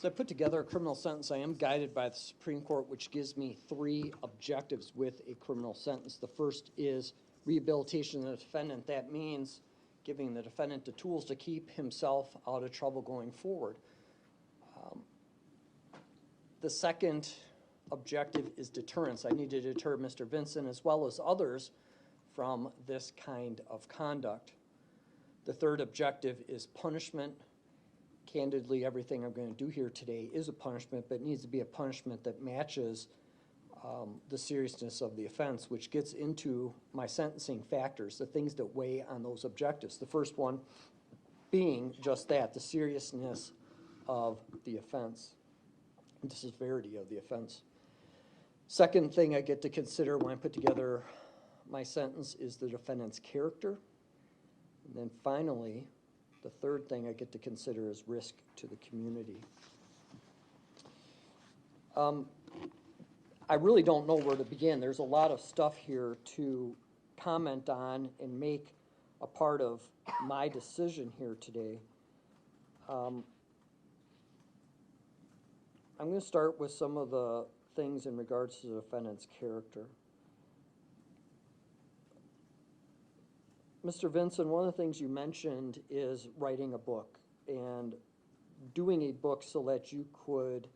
So I put together a criminal sentence. I am guided by the Supreme Court, which gives me 3 objectives with a criminal sentence. The first is rehabilitation of the defendant. That means giving the defendant the tools to keep himself out of trouble going forward. The second objective is deterrence. I need to deter Mr. Vinson as well as others from this kind of conduct. The third objective is punishment. Candidly, everything I'm going to do here today is a punishment, but it needs to be a punishment that matches the seriousness of the offense, which gets into my sentencing factors, the things that weigh on those objectives. The first one being just that, the seriousness of the offense, the severity of the offense. Second thing I get to consider when I put together my sentence is the defendant's character. And then finally, the third thing I get to consider is risk to the community. I really don't know where to begin. There's a lot of stuff here to comment on and make a part of my decision here today. I'm going to start with some of the things in regards to the defendant's character. Mr. Vinson, one of the things you mentioned is writing a book and doing a book so that you could,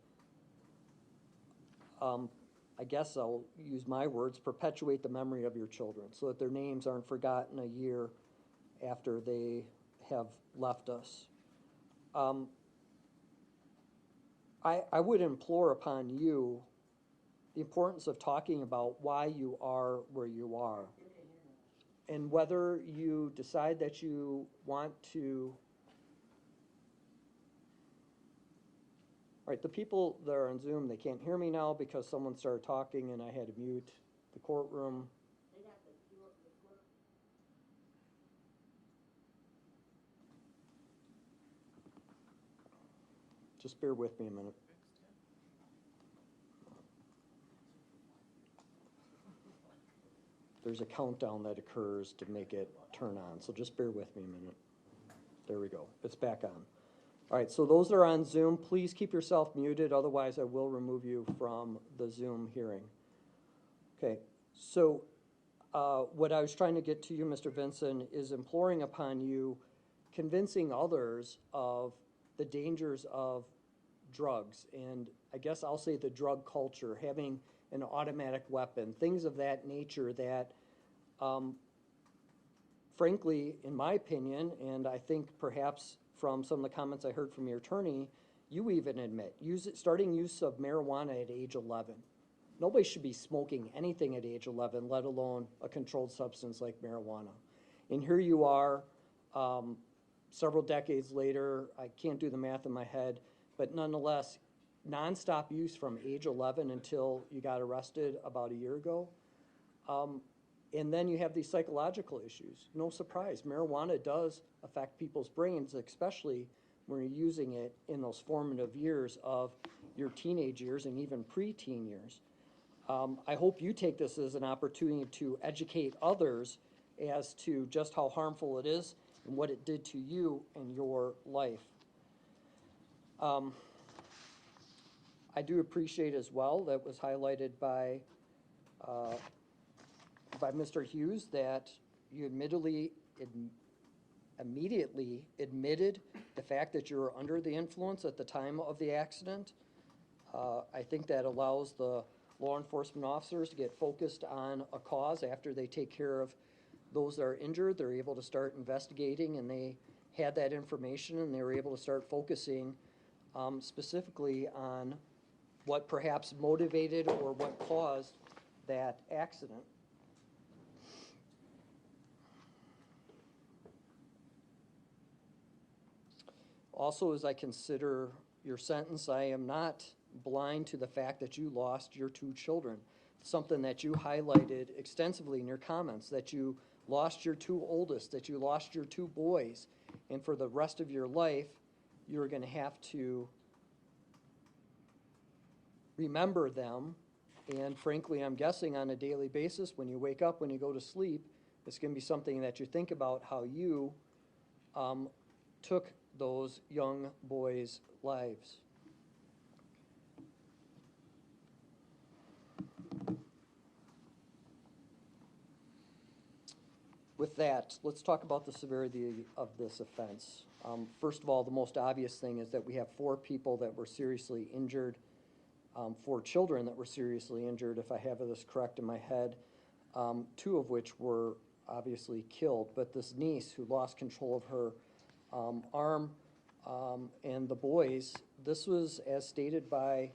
I guess I'll use my words, perpetuate the memory of your children so that their names aren't forgotten a year after they have left us. I would implore upon you the importance of talking about why you are where you are. And whether you decide that you want to, all right, the people that are on Zoom, they can't hear me now because someone started talking and I had to mute the courtroom. Just bear with me a minute. There's a countdown that occurs to make it turn on, so just bear with me a minute. There we go. It's back on. All right, so those that are on Zoom, please keep yourself muted, otherwise I will remove you from the Zoom hearing. Okay, so what I was trying to get to you, Mr. Vinson, is imploring upon you, convincing others of the dangers of drugs, and I guess I'll say the drug culture, having an automatic weapon, things of that nature that, frankly, in my opinion, and I think perhaps from some of the comments I heard from your attorney, you even admit, starting use of marijuana at age 11. Nobody should be smoking anything at age 11, let alone a controlled substance like marijuana. And here you are, several decades later, I can't do the math in my head, but nonetheless, nonstop use from age 11 until you got arrested about a year ago. And then you have these psychological issues. No surprise, marijuana does affect people's brains, especially when you're using it in those formative years of your teenage years and even pre-teen years. I hope you take this as an opportunity to educate others as to just how harmful it is and what it did to you and your life. I do appreciate as well that was highlighted by Mr. Hughes that you immediately admitted the fact that you were under the influence at the time of the accident. I think that allows the law enforcement officers to get focused on a cause after they take care of those that are injured. They're able to start investigating, and they had that information, and they were able to start focusing specifically on what perhaps motivated or what caused that accident. Also, as I consider your sentence, I am not blind to the fact that you lost your 2 children. Something that you highlighted extensively in your comments, that you lost your 2 oldest, that you lost your 2 boys, and for the rest of your life, you're going to have to remember them. And frankly, I'm guessing on a daily basis, when you wake up, when you go to sleep, it's going to be something that you think about how you took those young boys' lives. With that, let's talk about the severity of this offense. First of all, the most obvious thing is that we have 4 people that were seriously injured, 4 children that were seriously injured, if I have this correct in my head, 2 of which were obviously killed. But this niece who lost control of her arm and the boys, this was, as stated by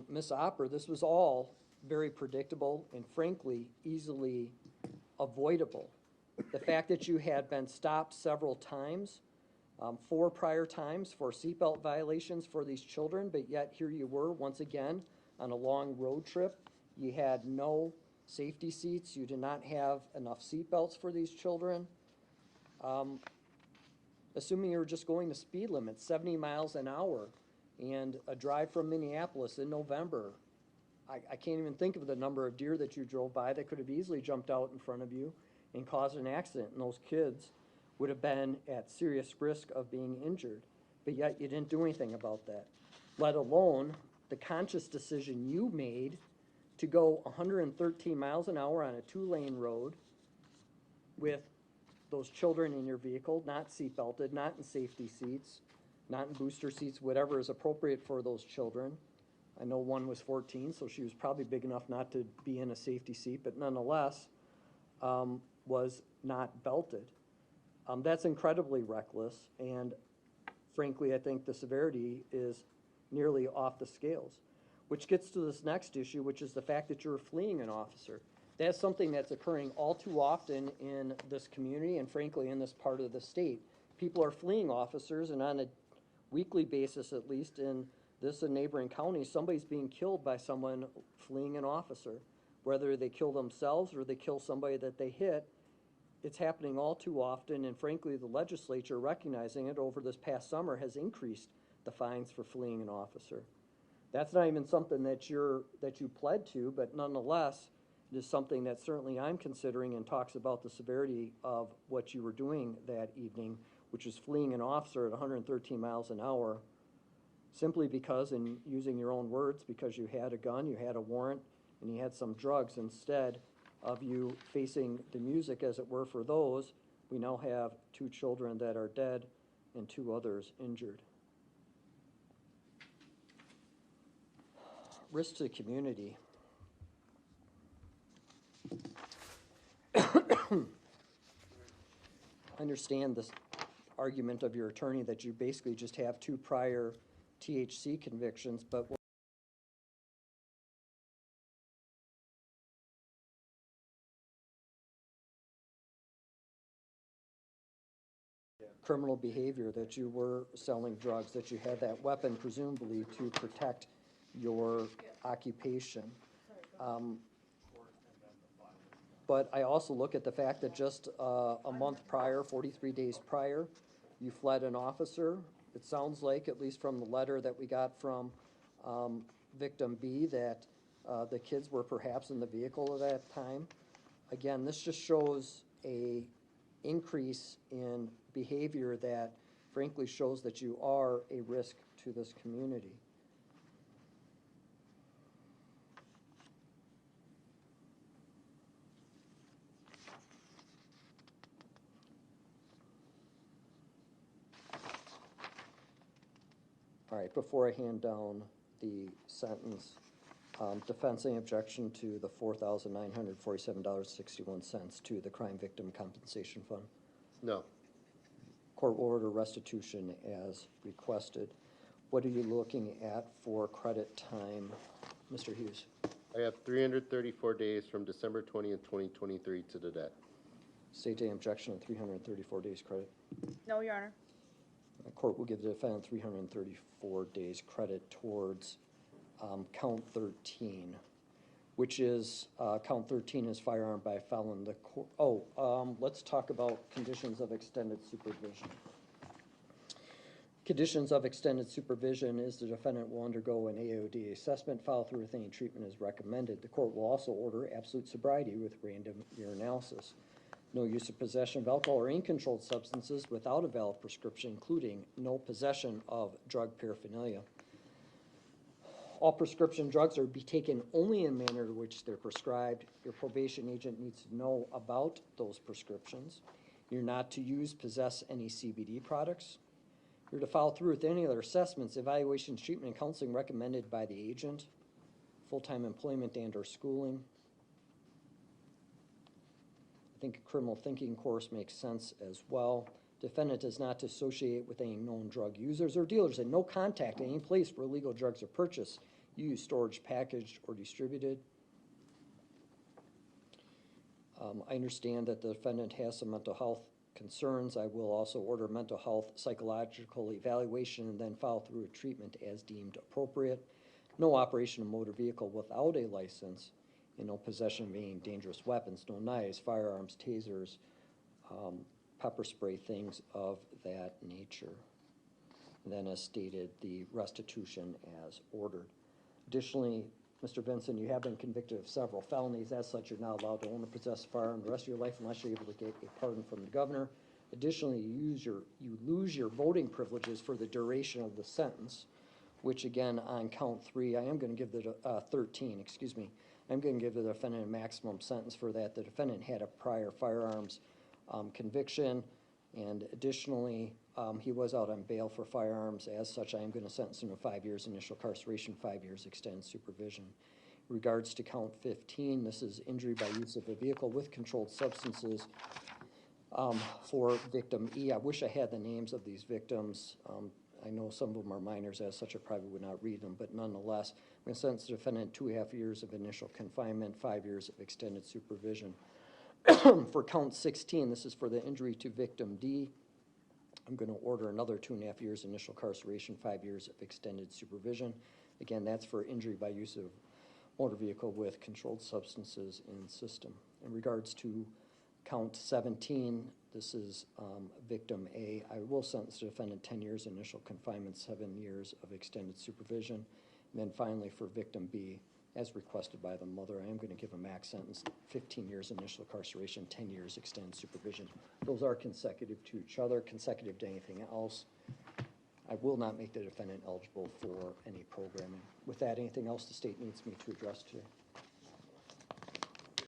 Ms. Opper, this was all very predictable and frankly easily avoidable. The fact that you had been stopped several times, 4 prior times for seatbelt violations for these children, but yet here you were once again on a long road trip. You had no safety seats. You did not have enough seatbelts for these children. Assuming you were just going to speed limit, 70 miles an hour, and a drive from Minneapolis in November, I can't even think of the number of deer that you drove by that could have easily jumped out in front of you and caused an accident, and those kids would have been at serious risk of being injured. But yet you didn't do anything about that, let alone the conscious decision you made to go 113 miles an hour on a 2-lane road with those children in your vehicle, not seatbelted, not in safety seats, not in booster seats, whatever is appropriate for those children. I know one was 14, so she was probably big enough not to be in a safety seat, but nonetheless was not belted. That's incredibly reckless, and frankly, I think the severity is nearly off the scales, which gets to this next issue, which is the fact that you're fleeing an officer. That's something that's occurring all too often in this community and frankly in this part of the state. People are fleeing officers, and on a weekly basis at least in this and neighboring counties, somebody's being killed by someone fleeing an officer. Whether they kill themselves or they kill somebody that they hit, it's happening all too often, and frankly the legislature, recognizing it over this past summer, has increased the fines for fleeing an officer. That's not even something that you pled to, but nonetheless, it is something that certainly I'm considering and talks about the severity of what you were doing that evening, which is fleeing an officer at 113 miles an hour, simply because, in using your own words, because you had a gun, you had a warrant, and you had some drugs. Instead of you facing the music, as it were, for those, we now have 2 children that are dead and 2 others injured. Risk to the community. I understand this argument of your attorney that you basically just have 2 prior THC convictions, but criminal behavior, that you were selling drugs, that you had that weapon presumably to protect your occupation. But I also look at the fact that just a month prior, 43 days prior, you fled an officer. It sounds like, at least from the letter that we got from victim B, that the kids were perhaps in the vehicle at that time. Again, this just shows a increase in behavior that frankly shows that you are a risk to this community. All right, before I hand down the sentence, defense any objection to the $4,947.61 to the Crime Victim Compensation Fund? No. Court will order restitution as requested. What are you looking at for credit time, Mr. Hughes? I have 334 days from December 20th, 2023 to the debt. State any objection on 334 days credit? No, Your Honor. The court will give the defendant 334 days credit towards count 13, which is, count 13 is firearm by a felon. Let's talk about conditions of extended supervision. Conditions of extended supervision is the defendant will undergo an AOD assessment, follow through with any treatment as recommended. The court will also order absolute sobriety with random urinalysis. No use of possession of alcohol or any controlled substances without a valid prescription, including no possession of drug paraphernalia. All prescription drugs are to be taken only in manner in which they're prescribed. Your probation agent needs to know about those prescriptions. You're not to use, possess any CBD products. You're to follow through with any other assessments, evaluations, treatment, and counseling recommended by the agent, full-time employment and/or schooling. I think a criminal thinking course makes sense as well. Defendant is not to associate with any known drug users or dealers, and no contact at any place where illegal drugs are purchased, used, storage, packaged, or distributed. I understand that the defendant has some mental health concerns. I will also order mental health psychological evaluation and then follow through with treatment as deemed appropriate. No operation of motor vehicle without a license, and no possession of any dangerous weapons, no knives, firearms, tasers, pepper spray, things of that nature. And then as stated, the restitution as ordered. Additionally, Mr. Vinson, you have been convicted of several felonies. As such, you're not allowed to own or possess a firearm the rest of your life unless you're able to get a pardon from the governor. Additionally, you lose your voting privileges for the duration of the sentence, which again, on count 3, I am going to give the 13, excuse me. I'm going to give the defendant a maximum sentence for that. The defendant had a prior firearms conviction, and additionally, he was out on bail for firearms. As such, I am going to sentence him to 5 years initial incarceration, 5 years extended supervision. In regards to count 15, this is injury by use of a vehicle with controlled substances for victim E. I wish I had the names of these victims. I know some of them are minors, as such I probably would not read them, but nonetheless, I'm going to sentence the defendant 2.5 years of initial confinement, 5 years of extended supervision. For count 16, this is for the injury to victim D. I'm going to order another 2.5 years initial incarceration, 5 years of extended supervision. Again, that's for injury by use of motor vehicle with controlled substances in system. In regards to count 17, this is victim A. I will sentence the defendant 10 years initial confinement, 7 years of extended supervision. And then finally for victim B, as requested by the mother, I am going to give a max sentence, 15 years initial incarceration, 10 years extended supervision. Those are consecutive to each other, consecutive to anything else. I will not make the defendant eligible for any programming. With that, anything else the state needs me to address today?